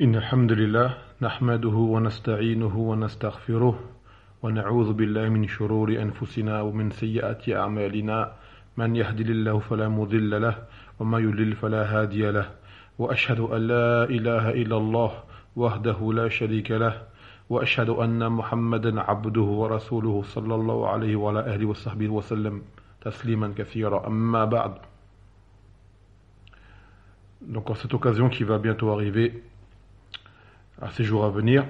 إن الحمد لله نحمده ونستعينه ونستغفره ونعوذ بالله من شرور أنفسنا ومن سيئات أعمالنا من يهدي الله فلا مضل له وما يضلل فلا هادي له وأشهد أن لا إله إلا الله وحده لا شريك له وأشهد أن محمدا عبده ورسوله صلى الله عليه وعلى آله وصحبه وسلم تسليما كثيرا أما بعد. Donc en cette occasion qui va bientôt arriver, à ces jours à venir,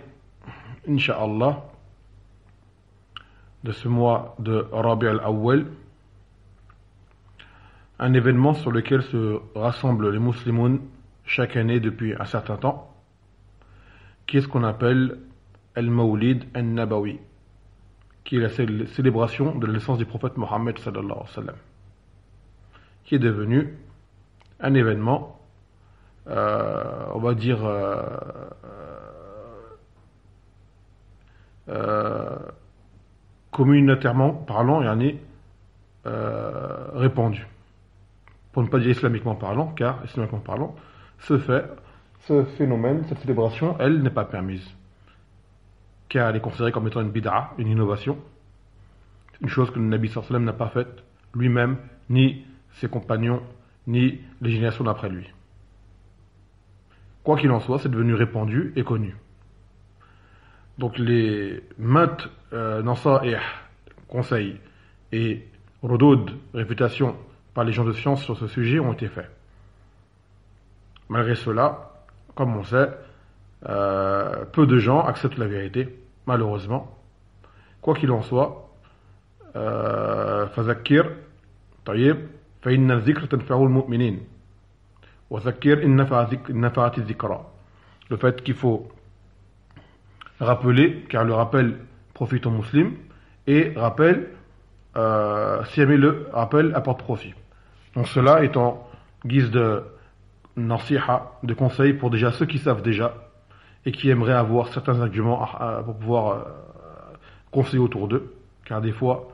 Inch'Allah, de ce mois de Rabi' al-Awwal, un événement sur lequel se rassemblent les musulmans chaque année depuis un certain temps, qui est ce qu'on appelle Al-Mawlid al-Nabawi, qui est la célébration de la naissance du prophète Mohammed sallallahu alayhi wa sallam, qui est devenu un événement, on va dire, communautairement parlant, répandu. Pour ne pas dire islamiquement parlant, car islamiquement parlant, ce phénomène, cette célébration, elle n'est pas permise. Car elle est considérée comme étant une bid'a, une innovation, une chose que le Nabi sallallahu alayhi wa sallam n'a pas faite lui-même, ni ses compagnons, ni les générations d'après lui. Quoi qu'il en soit, c'est devenu répandu et connu. Donc les maintes nasa'ih, conseils et rudoud, réfutations par les gens de science sur ce sujet ont été faits. Malgré cela, comme on sait, peu de gens acceptent la vérité, malheureusement. Quoi qu'il en soit, فذكر طيب فإن الذكر تنفع المؤمنين وذكر إن نفعت الذكرى. Le fait qu'il faut rappeler, car le rappel profite aux musulmans, et rappel, si jamais le rappel apporte profit. Donc cela est en guise de nasiha, de conseil pour déjà ceux qui savent déjà et qui aimeraient avoir certains arguments pour pouvoir conseiller autour d'eux, car des fois,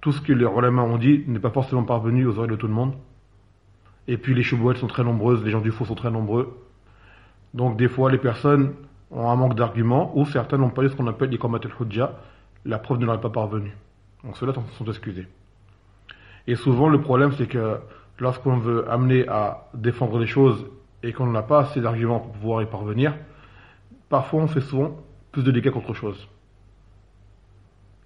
tout ce que les ulama ont dit n'est pas forcément parvenu aux oreilles de tout le monde, et puis les choubouettes sont très nombreuses, les gens du faux sont très nombreux, donc des fois les personnes ont un manque d'arguments, ou certains n'ont pas eu ce qu'on appelle l'iqamat al-hujja, la preuve ne leur est pas parvenue. Donc ceux-là sont excusés. Et souvent le problème c'est que lorsqu'on veut amener à défendre les choses et qu'on n'a pas assez d'arguments pour pouvoir y parvenir, parfois on fait souvent plus de dégâts qu'autre chose.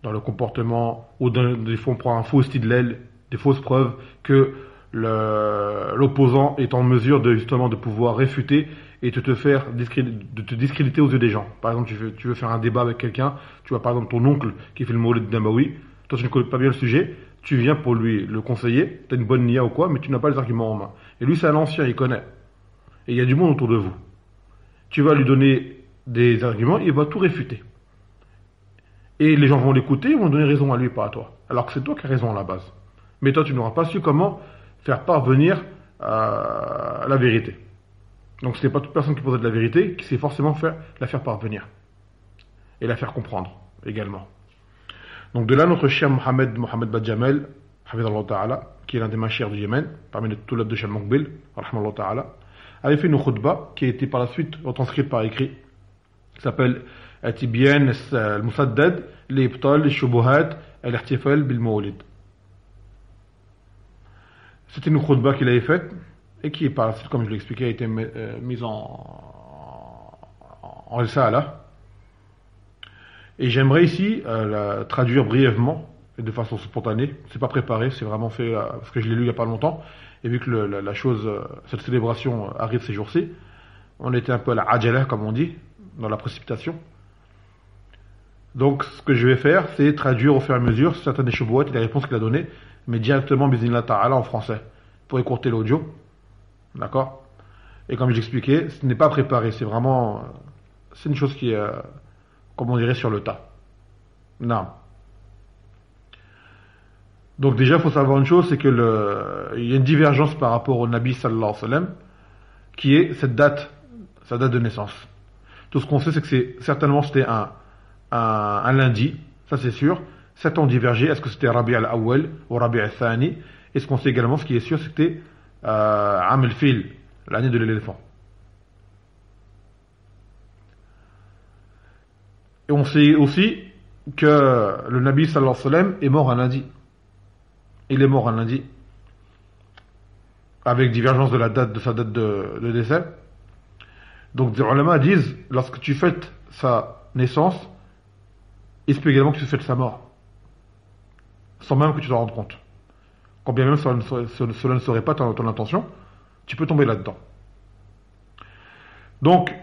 Dans le comportement, ou des fois on prend un faux istidlal, des fausses preuves que l'opposant est en mesure justement de pouvoir réfuter et de te discréditer aux yeux des gens. Par exemple, tu veux faire un débat avec quelqu'un, tu vois par exemple ton oncle qui fait le Mawlid Nabawi, toi tu ne connais pas bien le sujet, tu viens pour lui le conseiller, tu as une bonne niya ou quoi, mais tu n'as pas les arguments en main. Et lui c'est un ancien, il connaît. Et il y a du monde autour de vous. Tu vas lui donner des arguments, il va tout réfuter. Et les gens vont l'écouter, ils vont donner raison à lui, pas à toi. Alors que c'est toi qui as raison à la base. Mais toi tu n'auras pas su comment faire parvenir à la vérité. Donc ce n'est pas toute personne qui possède la vérité qui sait forcément la faire parvenir. Et la faire comprendre également. Donc de là notre cher Mohamed Badjamel, Hafidhallah Ta'ala, qui est l'un des machers du Yémen, parmi les toulab de Cheikh Mokbil, Rahmallah Ta'ala, avait fait une khutbah qui a été par la suite retranscrite par écrit, qui s'appelle Tibyan al-Musaddad, l'Ibtal, al-Shubuhat, al-Ihtifal bil-Mawlid. C'était une khutbah qu'il avait faite et qui, par la suite, comme je l'ai expliqué, a été mise en risala. Et j'aimerais ici la traduire brièvement et de façon spontanée. C'est pas préparé, c'est vraiment fait parce que je l'ai lu il y a pas longtemps. Et vu que la chose, cette célébration arrive ces jours-ci, on était un peu à la ajala, comme on dit, dans la précipitation. Donc, ce que je vais faire, c'est traduire au fur et à mesure certaines des choubouettes et des réponses qu'il a données, mais directement, bismillah ta'ala, en français, pour écourter l'audio. D'accord? Et comme j'expliquais, ce n'est pas préparé, c'est vraiment, c'est une chose qui est, comme on dirait, sur le tas. Non. Donc déjà, il faut savoir une chose, c'est que il y a une divergence par rapport au Nabi sallallahu alayhi wa sallam, qui est sa date de naissance. Tout ce qu'on sait, c'est que certainement c'était un lundi, ça c'est sûr. Certains ont divergé, est-ce que c'était Rabi' al-Awwal ou Rabi' al-Thani? Et ce qu'on sait également, ce qui est sûr, c'était Am al-Fil, l'année de l'éléphant. Et on sait aussi que le Nabi sallallahu alayhi wa sallam est mort un lundi. Il est mort un lundi, avec divergence de sa date de décès. Donc des ulama disent, lorsque tu fêtes sa naissance, il se peut également que tu fêtes sa mort, sans même que tu t'en rendes compte. Quand bien même cela ne serait pas ton intention, tu peux tomber là-dedans. Donc,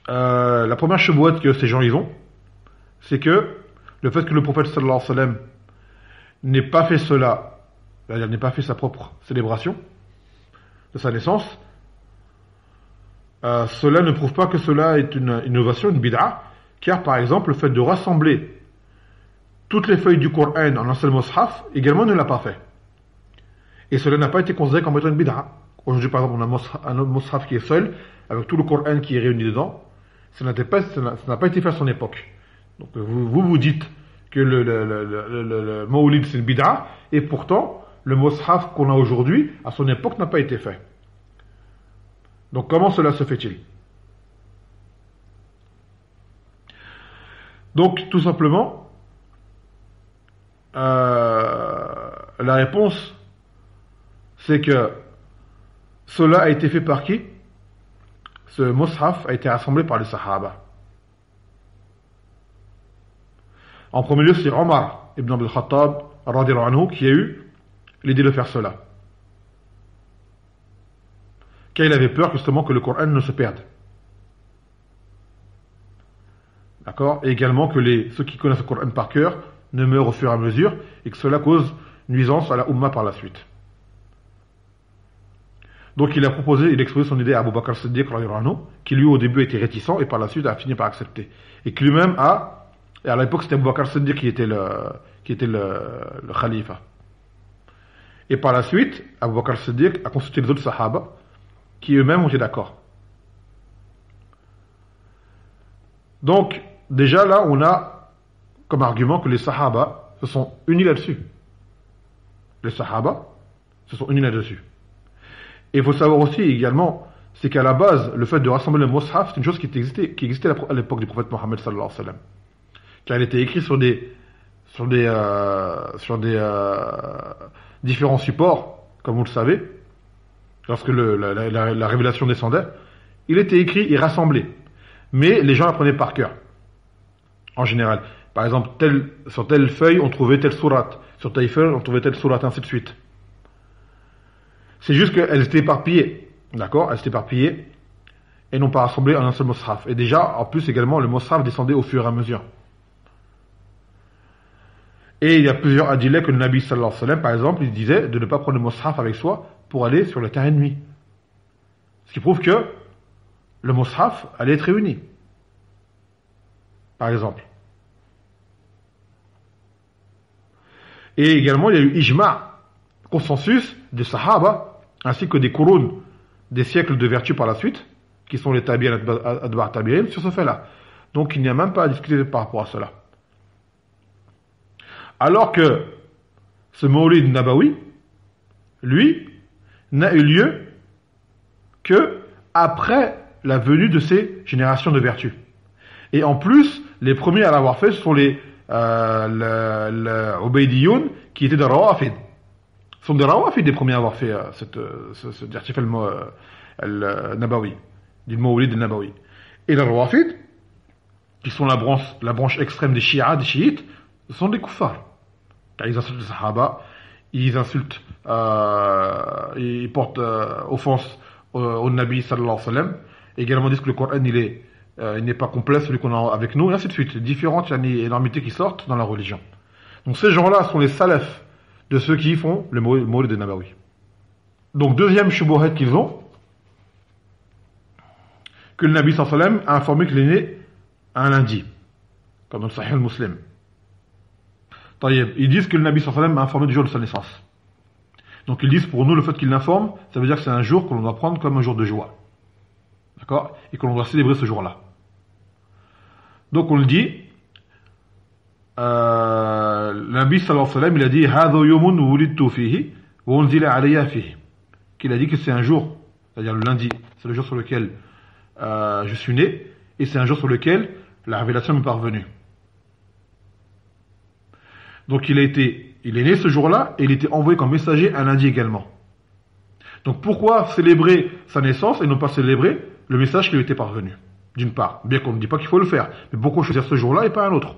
la première chebouette que ces gens ils ont, c'est que le fait que le prophète sallallahu alayhi wa sallam n'ait pas fait cela, c'est-à-dire n'ait pas fait sa propre célébration de sa naissance, cela ne prouve pas que cela est une innovation, une bid'a, car par exemple le fait de rassembler toutes les feuilles du Coran en un seul mushaf également ne l'a pas fait. Et cela n'a pas été considéré comme étant une bid'a. Aujourd'hui par exemple on a un mushaf qui est seul, avec tout le Coran qui est réuni dedans, ça n'a pas été fait à son époque. Donc vous dites que le Mawlid c'est une bid'a, et pourtant le mushaf qu'on a aujourd'hui, à son époque, n'a pas été fait. Donc comment cela se fait-il? Donc tout simplement, la réponse c'est que cela a été fait par qui? Ce mushaf a été rassemblé par les Sahaba. En premier lieu, c'est Omar ibn Abdul Khattab radhiyallahu anhu qui a eu l'idée de faire cela. Car il avait peur justement que le Coran ne se perde. D'accord? Et également que ceux qui connaissent le Coran par cœur ne meurent au fur et à mesure et que cela cause nuisance à la Ummah par la suite. Donc il a exposé son idée à Abu Bakr Siddiq radhiyallahu anhu, qui lui au début était réticent et par la suite a fini par accepter. Et qui lui-même et à l'époque c'était Abu Bakr Siddiq qui était le khalifa. Et par la suite, Abu Bakr Siddiq a consulté les autres Sahaba, qui eux-mêmes ont été d'accord. Donc, déjà là, on a comme argument que les Sahaba se sont unis là-dessus. Les Sahaba se sont unis là-dessus. Et il faut savoir aussi également, c'est qu'à la base, le fait de rassembler le mushaf, c'est une chose qui existait à l'époque du prophète Mohammed sallallahu alayhi wa sallam. Car il était écrit sur des différents supports, comme vous le savez, lorsque la révélation descendait, il était écrit et rassemblé. Mais les gens l'apprenaient par cœur, en général. Par exemple, sur telle feuille, on trouvait telle sourate. Sur telle feuille, on trouvait telle sourate, ainsi de suite. C'est juste qu'elles étaient éparpillées. D'accord? Elles étaient éparpillées et non pas rassemblées en un seul mushaf. Et déjà, en plus également, le mushaf descendait au fur et à mesure. Et il y a plusieurs adilles que le Nabi sallallahu alayhi wa sallam, par exemple, il disait de ne pas prendre le mushaf avec soi pour aller sur le terrain ennemi. Ce qui prouve que le mushaf allait être réuni. Par exemple. Et également, il y a eu ijma', consensus des sahaba, ainsi que des couronnes, des siècles de vertu par la suite, qui sont les tabi'in, adbar tabi'in, sur ce fait-là. Donc il n'y a même pas à discuter par rapport à cela. Alors que ce Mawlid Nabawi, lui, n'a eu lieu que après la venue de ces générations de vertu. Et en plus, les premiers à l'avoir fait, ce sont les Ubaydiyoun, qui étaient des Rawafid. Ce sont des Rawafid les premiers à avoir fait cet article Nabawi, du Mawlid Nabawi. Et les Rawafid, qui sont la branche extrême des chiites, ce sont des kuffars. Car ils insultent les Sahaba, ils insultent, ils portent offense au Nabi sallallahu alayhi wa sallam. Également disent que le Coran il n'est pas complet, celui qu'on a avec nous, et ainsi de suite. Différentes énormités qui sortent dans la religion. Donc ces gens-là sont les salafs de ceux qui font le Mawlid de Nabawi. Donc deuxième shubuhat qu'ils ont, que le Nabi sallallahu alayhi wa sallam a informé qu'il est né un lundi, comme dans le Sahih al-Muslim. Ils disent que le Nabi sallallahu alayhi wa sallam a informé du jour de sa naissance. Donc ils disent pour nous le fait qu'il l'informe, ça veut dire que c'est un jour que l'on doit prendre comme un jour de joie. D'accord? Et que l'on doit célébrer ce jour-là. Donc on le dit, le Nabi sallallahu alayhi wa sallam il a dit هَذَا يَوْمٌ وُلِدْتُ فِيهِ وَأُنْزِلَ عَلَيَّ فِيهِ, qu'il a dit que c'est un jour, c'est-à-dire le lundi, c'est le jour sur lequel je suis né, et c'est un jour sur lequel la révélation m'est parvenue. Donc il est né ce jour-là et il était envoyé comme messager un lundi également. Donc pourquoi célébrer sa naissance et ne pas célébrer le message qui lui était parvenu? D'une part, bien qu'on ne dit pas qu'il faut le faire, mais pourquoi choisir ce jour-là et pas un autre?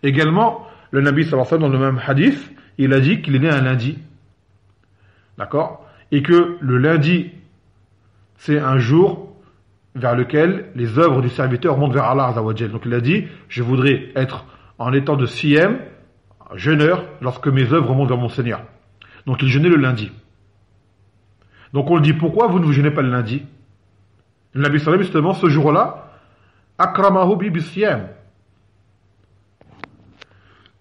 Également, le Nabi sallallahu alayhi wa sallam, dans le même hadith, il a dit qu'il est né un lundi. D'accord? Et que le lundi, c'est un jour vers lequel les œuvres du serviteur montent vers Allah Azza wa Jal. Donc il a dit, je voudrais être en étant de siyam, jeûneur, lorsque mes œuvres montent vers mon Seigneur. Donc il jeûnait le lundi. Donc on le dit, pourquoi vous ne vous jeûnez pas le lundi? Le Nabi sallallahu alayhi wa sallam, justement, ce jour-là, akramahu bi bisiyam.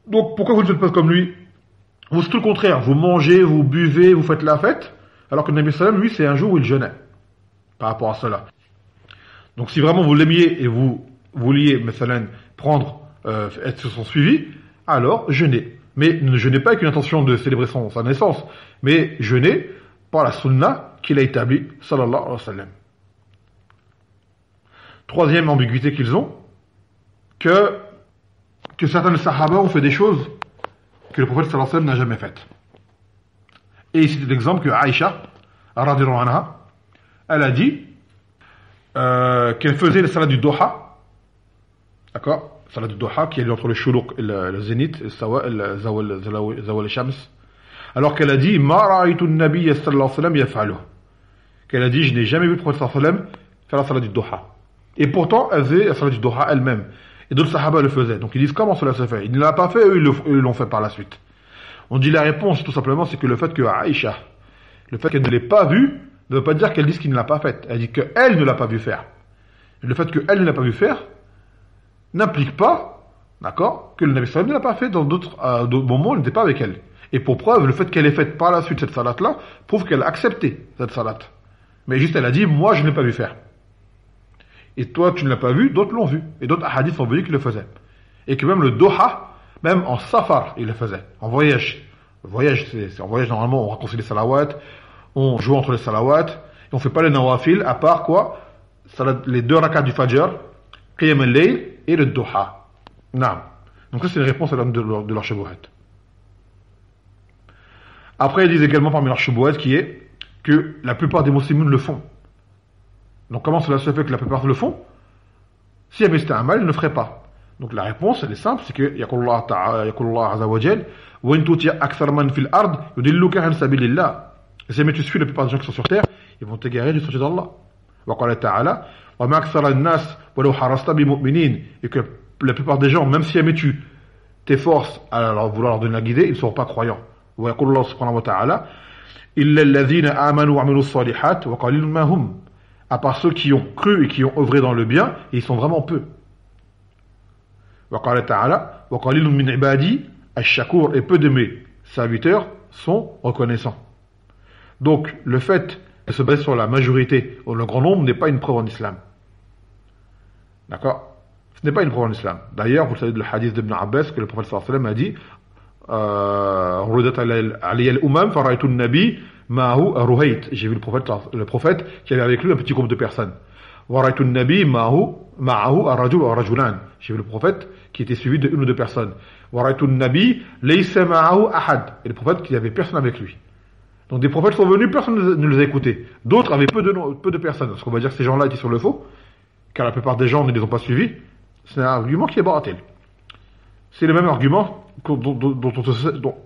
Donc pourquoi vous ne faites pas comme lui? Vous c'est tout le contraire, vous mangez, vous buvez, vous faites la fête, alors que le Nabi sallallahu alayhi wa sallam, lui, c'est un jour où il jeûnait, par rapport à cela. Donc si vraiment vous l'aimiez et vous vouliez, مثلا, prendre, être sur son suivi, alors jeûnez. Mais ne jeûnez pas avec une intention de célébrer sa naissance, mais jeûnez par la sunna qu'il a établie, sallallahu alayhi wa sallam. Troisième ambiguïté qu'ils ont, que certains des sahaba ont fait des choses que le prophète sallallahu alayhi wa sallam n'a jamais faites. Et ici c'est l'exemple que Aïcha, radhiyallahu anha, elle a dit qu'elle faisait la salat du Doha, d'accord, salat du Doha qui est entre le shuluq et le zénith, le zawal al-shams, alors qu'elle a dit ma ra'aytu an-nabiy sallallahu alayhi wa sallam yaf'aluhu, qu'elle a dit je n'ai jamais vu le prophète sallallahu alayhi wa sallam faire la salat du Doha. Et pourtant elle faisait la salat du Doha elle-même. Et d'autres sahaba le faisaient. Donc ils disent comment cela se fait? Il ne l'a pas fait, eux ils l'ont fait par la suite. On dit la réponse tout simplement, c'est que le fait que Aïcha, le fait qu'elle ne l'ait pas vu, ne veut pas dire qu'elle dise qu'il ne l'a pas faite. Elle dit qu'elle ne l'a pas vu faire. Et le fait qu'elle ne l'a pas vu faire n'implique pas, d'accord, que le Nabi sallallahu alayhi wa sallam ne l'a pas fait dans d'autres moments, il n'était pas avec elle. Et pour preuve, le fait qu'elle ait fait par la suite cette salat-là prouve qu'elle a accepté cette salat. Mais juste elle a dit, moi je ne l'ai pas vu faire. Et toi tu ne l'as pas vu, d'autres l'ont vu. Et d'autres hadiths ont venus qu'ils le faisaient. Et que même le Doha, même en safar, il le faisait. En voyage. C'est en voyage normalement, on raccourcit les salawats, on joue entre les salawats, et on fait pas les nawafil, à part quoi? Les 2 rakats du fajr, qiyam al-layl et le Doha. Naam. Donc ça c'est une réponse de leur shubuhat. Après ils disent également parmi leur shubuhat qui est que la plupart des musulmans le font. Donc comment cela se fait que la plupart le font? Si jamais c'était un mal, ils ne le feraient pas. Donc la réponse, elle est simple, c'est que yaqulullah azza wa jal wa in tuti akthar man fil ard yudilluka an sabilillah. Si jamais tu suis la plupart des gens qui sont sur terre, ils vont t'égarer du sentier d'Allah. Wa qala ta'ala wa ma akthara an-nas walau harasta bi mu'minin, et que la plupart des gens, même si jamais tu t'efforces à vouloir leur donner la guidée, ils ne seront pas croyants. Wa yaqulullah subhanahu wa ta'ala illa alladhina amanu wa amilus salihat wa qalilun ma hum. À part ceux qui ont cru et qui ont œuvré dans le bien, et ils sont vraiment peu. وقال تعالى وقليل من عبادي الشكور, et peu de mes serviteurs sont reconnaissants. Donc le fait de se baser sur la majorité ou le grand nombre n'est pas une preuve en islam. D'accord? Ce n'est pas une preuve en islam. D'ailleurs, vous savez le hadith d'Ibn Abbas que le prophète sallallahu alayhi wa sallam a dit rudat alayya al-umam fara'aytu an-nabi ma'ahu ruhayt. J'ai vu le prophète qui avait avec lui un petit groupe de personnes. Waraytu an-nabi ma'ahu ar-rajul wa rajulan. J'ai vu le prophète qui était suivi de 1 ou 2 personnes. Waraytu an-nabi laysa ma'ahu ahad. Et le prophète qui avait personne avec lui. Donc des prophètes sont venus, personne ne les a écoutés. D'autres avaient peu de personnes. Est-ce qu'on va dire que ces gens-là étaient sur le faux? Car la plupart des gens ne les ont pas suivis. C'est un argument qui est baratel. C'est le même argument dont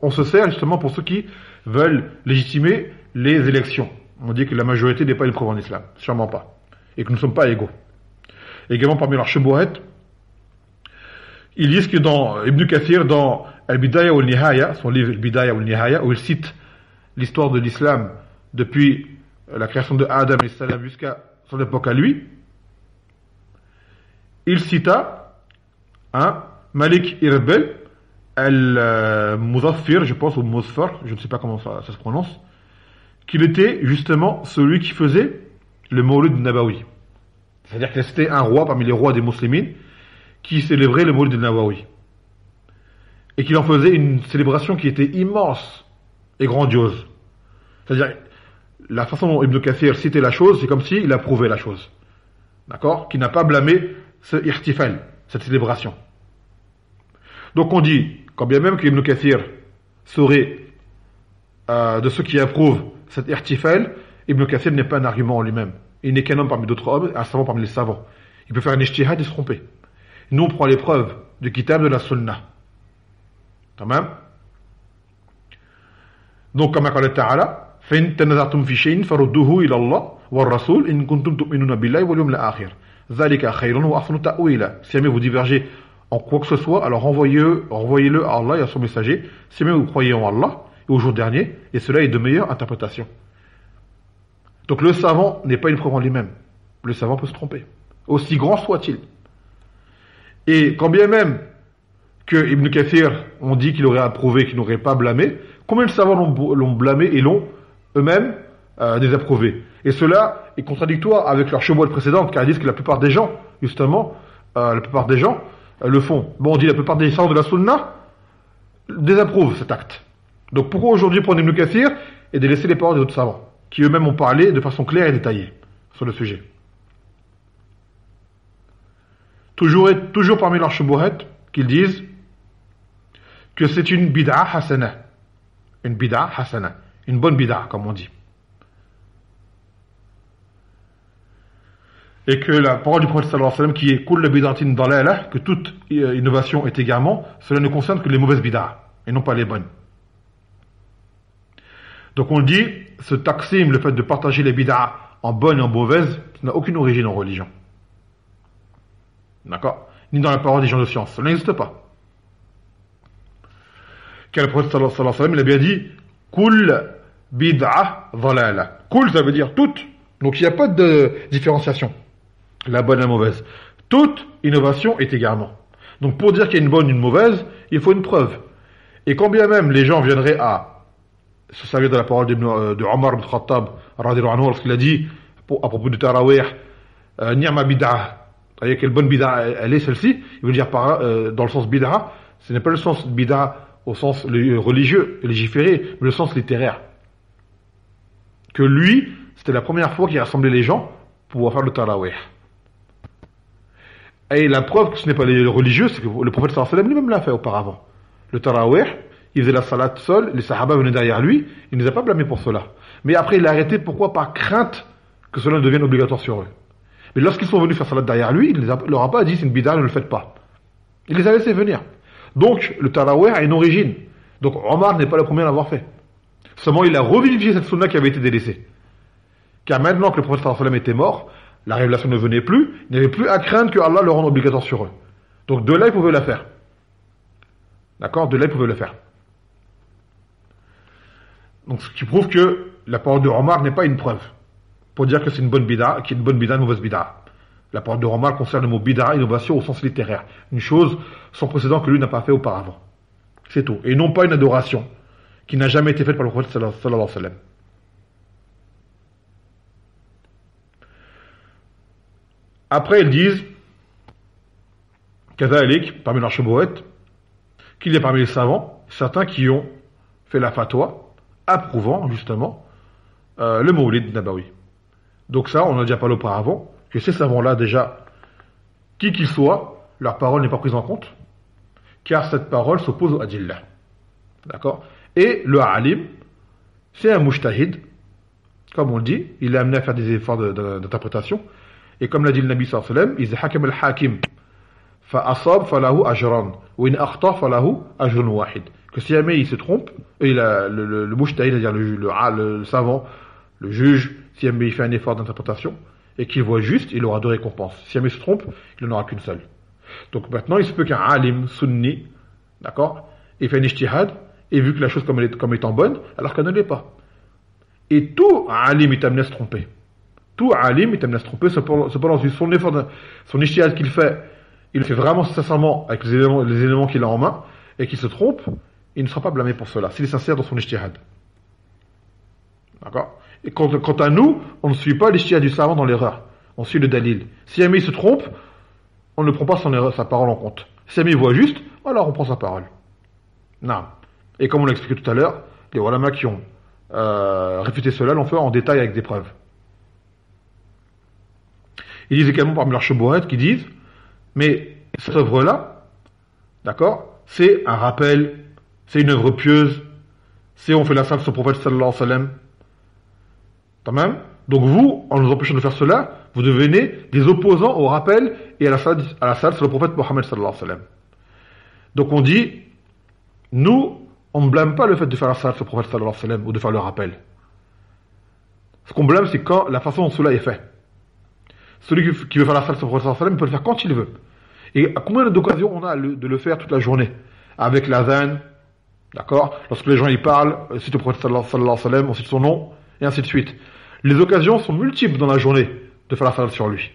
on se sert justement pour ceux qui veulent légitimer les élections. On dit que la majorité n'est pas une preuve en islam. Sûrement pas. Et que nous ne sommes pas égaux. Également parmi leurs shubuhat, ils disent que dans Ibn Kathir, dans Al-Bidaya ou Al-Nihaya, son livre Al-Bidaya ou Al-Nihaya, où il cite l'histoire de l'islam depuis la création de Adam et Salam jusqu'à son époque à lui, il cita Malik Irbel Al-Muzaffir, je pense, ou Muzfar, je ne sais pas comment ça se prononce, qu'il était justement celui qui faisait le Mawlid Nabawi. C'est-à-dire que c'était un roi parmi les rois des musulmans qui célébrait le Mawlid Nabawi. Et qu'il en faisait une célébration qui était immense et grandiose. C'est-à-dire, la façon dont Ibn Kathir citait la chose, c'est comme s'il approuvait la chose. D'accord? Qui n'a pas blâmé ce ihtifal, cette célébration. Donc on dit, quand bien même qu'Ibn Kathir serait de ceux qui approuvent cet ihtifal, Ibn Kathir n'est pas un argument en lui-même. Il n'est qu'un homme parmi d'autres hommes, un savant parmi les savants. Il peut faire un ijtihad et se tromper. Nous, on prend l'épreuve du kitab de la sunna. Tamam. Donc, comme قال تعالى فإن تنازعتم في شيء فردوه إلى الله والرسول إن كنتم تؤمنون بالله واليوم الآخر ذلك خير وأحسن تأويلا. Si jamais vous divergez en quoi que ce soit, alors renvoyez-le à Allah et à son messager. Si jamais vous croyez en Allah et au jour dernier, et cela est de meilleure interprétation. Donc le savant n'est pas une preuve en lui-même. Le savant peut se tromper, aussi grand soit-il. Et quand bien même que Ibn Kathir, on dit qu'il aurait approuvé, qu'il n'aurait pas blâmé, combien de savants l'ont blâmé et l'ont eux-mêmes désapprouvé. Et cela est contradictoire avec leur chevaux précédente, car ils disent que la plupart des gens, justement, le font. Bon, on dit la plupart des savants de la sunna désapprouvent cet acte. Donc pourquoi aujourd'hui prendre Ibn Kathir et de laisser les paroles des autres savants, qui eux-mêmes ont parlé de façon claire et détaillée sur le sujet. Toujours parmi leurs shubuhat, qu'ils disent que c'est une bid'a hasana. Une bid'a hasana. Une bonne bid'a, comme on dit. Et que la parole du prophète sallallahu alayhi wa sallam, qui est kull bid'atin dalalah, que toute innovation est égarement, cela ne concerne que les mauvaises bid'a, et non pas les bonnes. Donc on dit, ce taqsim, le fait de partager les bid'a en bonnes et en mauvaises, ça n'a aucune origine en religion. D'accord? Ni dans la parole des gens de science. Ça n'existe pas. Car le prophète sallallahu alayhi wa sallam, il a bien dit, kull bid'a dhalala. Kull, ça veut dire toute. Donc il n'y a pas de différenciation. La bonne et la mauvaise. Toute innovation est égarement. Donc pour dire qu'il y a une bonne et une mauvaise, il faut une preuve. Et quand bien même les gens viendraient à se servir de la parole de Omar ibn Khattab, lorsqu'il a dit, à propos du Tarawih, Ni'ma bid'a, c'est-à-dire quelle bonne bid'a elle est celle-ci, il veut dire dans le sens bid'a, ce n'est pas le sens bid'a au sens religieux, légiféré, mais le sens littéraire. Que lui, c'était la première fois qu'il rassemblait les gens pour pouvoir faire le Tarawih. Et la preuve que ce n'est pas les religieux, c'est que le prophète sallallahu alayhi wa sallam lui-même l'a fait auparavant. Le Tarawih, il faisait la salat seul, les sahaba venaient derrière lui, il ne les a pas blâmés pour cela. Mais après, il l'a arrêté, pourquoi? Par crainte que cela ne devienne obligatoire sur eux. Mais lorsqu'ils sont venus faire salat derrière lui, il ne leur a pas dit c'est une bid'a, ne le faites pas. Il les a laissés venir. Donc, le Tarawih a une origine. Donc, Omar n'est pas le premier à l'avoir fait. Seulement, il a revivifié cette sunna qui avait été délaissée. Car maintenant que le prophète sallallahu alayhi wa sallam était mort, la révélation ne venait plus, il n'y avait plus à craindre que Allah le rende obligatoire sur eux. Donc, de là, ils pouvaient la faire. D'accord? De là, ils pouvaient le faire. Donc, ce qui prouve que la parole de Omar n'est pas une preuve pour dire que c'est une bonne bid'a, qu'il y a une bonne bid'a, une mauvaise bid'a. La parole de Omar concerne le mot bid'a, innovation au sens littéraire. Une chose sans précédent que lui n'a pas fait auparavant. C'est tout. Et non pas une adoration qui n'a jamais été faite par le prophète sallallahu alayhi wa sallam. Après, ils disent, Kazalik, parmi leurs shubuhat, qu'il y a parmi les savants, certains qui ont fait la fatwa, approuvant, justement, le Mawlid Nabawi. Donc ça, on a déjà parlé auparavant, que ces savants-là, déjà, qui qu'ils soient, leur parole n'est pas prise en compte, car cette parole s'oppose au adillah. D'accord? Et le alim, c'est un mujtahid, comme on le dit, il est amené à faire des efforts d'interprétation, et comme l'a dit le Nabi sallallahu alayhi wa sallam, il dit hakam al-hakim, fa-asab falahu ajran, ou in akhta falahu ajrun wahid. Que si jamais il se trompe, et le mujtahid, c'est-à-dire le savant, le juge, si jamais il fait un effort d'interprétation, et qu'il voit juste, il aura deux récompenses. Si jamais il se trompe, il n'en aura qu'une seule. Donc maintenant, il se peut qu'un alim sunni, d'accord, il fait un ijtihad, et vu que la chose comme étant bonne, alors qu'elle ne l'est pas. Et tout alim est amené à se tromper. Tout alim est amené à se tromper, cependant, son effort, son ijtihad qu'il fait, il le fait vraiment sincèrement avec les éléments qu'il a en main, et qu'il se trompe, il ne sera pas blâmé pour cela, s'il est sincère dans son ijtihad. D'accord? Et quant à nous, on ne suit pas l'ijtihad du savant dans l'erreur. On suit le dalil. Si jamais il se trompe, on ne prend pas sa parole en compte. Si jamais il voit juste, alors on prend sa parole. Non. Et comme on l'a expliqué tout à l'heure, les ulama qui ont réfuté cela l'ont fait en détail avec des preuves. Ils disent également parmi leurs shubuhat qui disent Mais cette œuvre-là, d'accord, c'est un rappel, c'est une œuvre pieuse, c'est on fait la salle sur le prophète sallallahu alayhi wa sallam. Tamam. Donc vous, en nous empêchant de faire cela, vous devenez des opposants au rappel et à la salle sur le prophète Mohammed sallallahu alayhi wa sallam. Donc on dit, nous, on ne blâme pas le fait de faire la salle sur le prophète sallallahu alayhi wa sallam ou de faire le rappel. Ce qu'on blâme, c'est quand la façon dont cela est fait. Celui qui veut faire la salle sur le prophète sallallahu alayhi wa sallam, il peut le faire quand il veut. Et à combien d'occasions on a de le faire toute la journée? Avec l'adhan, d'accord? Lorsque les gens y parlent, cite le prophète sallallahu alayhi wa sallam, on cite son nom, et ainsi de suite. Les occasions sont multiples dans la journée de faire la salle sur lui.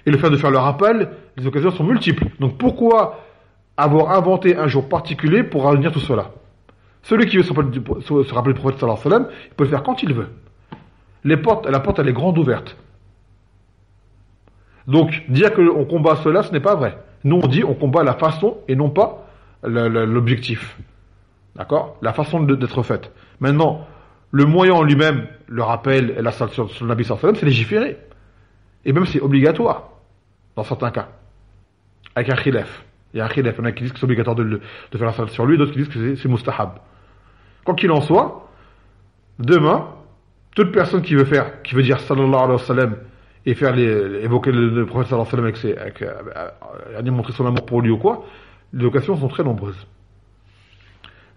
Et le fait de faire le rappel, les occasions sont multiples. Donc pourquoi avoir inventé un jour particulier pour réunir tout cela? Celui qui veut se rappeler du prophète sallallahu alayhi wa sallam, il peut le faire quand il veut. La porte, elle est grande ouverte. Donc, dire qu'on combat cela, ce n'est pas vrai. Nous, on dit on combat la façon et non pas l'objectif. D'accord? La façon d'être faite. Maintenant, le moyen en lui-même, le rappel et la salle sur le Nabi sallallahu alayhi wa sallam, c'est légiféré. Et même c'est obligatoire, dans certains cas. Avec un khilaf. Il y a un khilaf. Il y en a qui disent que c'est obligatoire de faire la salle sur lui, d'autres qui disent que c'est mustahab. Quoi qu'il en soit, demain, toute personne qui veut dire sallallahu alayhi wa sallam, et évoquer le prophète sallallahu alayhi wa sallam et montrer son amour pour lui ou quoi, les occasions sont très nombreuses.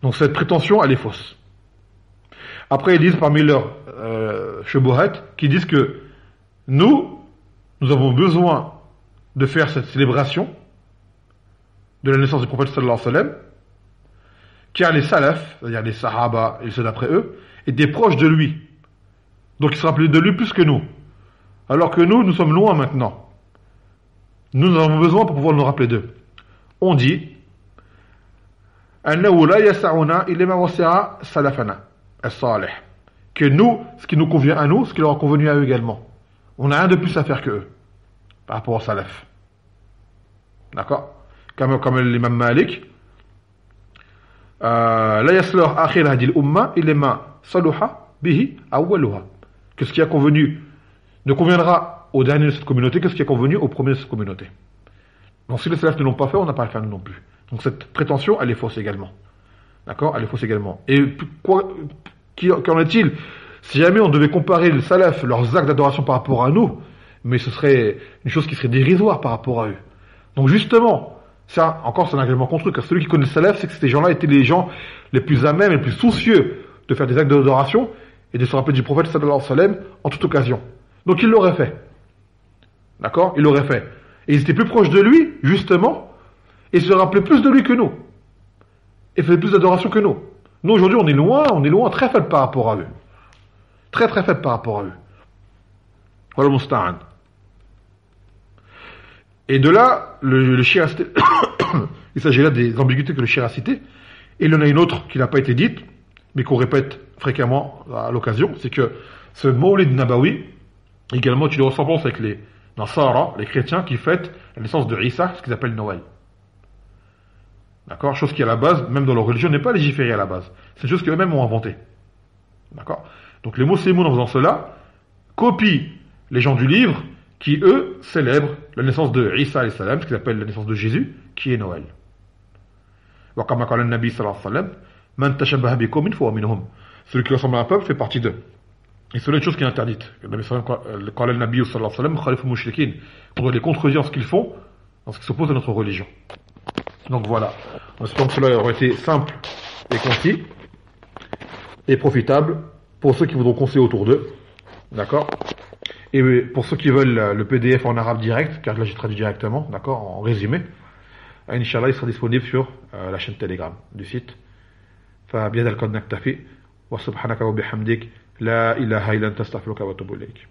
Donc cette prétention, elle est fausse. Après, ils disent parmi leurs shubuhat, qui disent que nous avons besoin de faire cette célébration de la naissance du prophète sallallahu alayhi wa sallam, car les salafs, c'est-à-dire les sahaba et ceux d'après eux, étaient proches de lui. Donc ils se rappelaient de lui plus que nous. Alors que nous sommes loin maintenant. Nous avons besoin pour pouvoir nous rappeler d'eux. On dit que nous, ce qui nous convient à nous, ce qui leur a convenu à eux également. On n'a rien de plus à faire que eux, par rapport au salaf. D'accord? Comme l'imam Malik, la yaslur akhir hadil umma ilma saluha bihi awwaluha. Que ce qui a convenu ne conviendra au dernier de cette communauté que ce qui est convenu au premier de cette communauté. Donc si les salafs ne l'ont pas fait, on n'a pas à le faire non plus. Donc cette prétention, elle est fausse également. D'accord? Elle est fausse également. Et qu'en est-il si jamais on devait comparer les salafs, leurs actes d'adoration par rapport à nous, mais ce serait une chose qui serait dérisoire par rapport à eux. Donc justement, ça, encore c'est un argument contre eux, car celui qui connaît les salafs, c'est que ces gens-là étaient les gens les plus à même, les plus soucieux de faire des actes d'adoration et de se rappeler du prophète sallallahu alayhi wa sallam en toute occasion. Donc il l'aurait fait. D'accord? Il l'aurait fait. Et ils étaient plus proches de lui, justement, et se rappelaient plus de lui que nous. Et faisaient plus d'adoration que nous. Nous, aujourd'hui, on est loin, très faible par rapport à eux. Très, très faible par rapport à eux. Voilà musta'an. Et de là, le shir a cité, il s'agit là des ambiguïtés que le shir a citées. Et il y en a une autre qui n'a pas été dite, mais qu'on répète fréquemment à l'occasion, c'est que ce Mawlid Nabawi, également, tu le ressembles avec les Nasara, les chrétiens qui fêtent la naissance de Isa, ce qu'ils appellent Noël. D'accord? Chose qui à la base, même dans leur religion, n'est pas légiférée à la base. C'est une chose qu'eux-mêmes ont inventée. D'accord? Donc les musulmans, en faisant cela, copient les gens du livre qui, eux, célèbrent la naissance de Isa alayhi salam, ce qu'ils appellent la naissance de Jésus, qui est Noël. Wa kama qala an-nabi sallallahu alayhi wa sallam, man tashabbaha biqawmin fahuwa minhum. Celui qui ressemble à un peuple fait partie d'eux. Et c'est une chose qui est interdite. Le Nabi sallallahu alayhi wa sallam, khalifu mushrikin, on doit les contredire en ce qu'ils font, en ce qui s'oppose à notre religion. Donc voilà. On espère que cela aurait été simple et concis et profitable pour ceux qui voudront conseiller autour d'eux. D'accord? Et pour ceux qui veulent le PDF en arabe direct, car là j'ai traduit directement, d'accord, en résumé, Inch'Allah, il sera disponible sur la chaîne Telegram du site. فبهذا القدر نكتفي وسبحانك وبحمدك لا إله إلا أنت أستغفرك وأتوب إليك.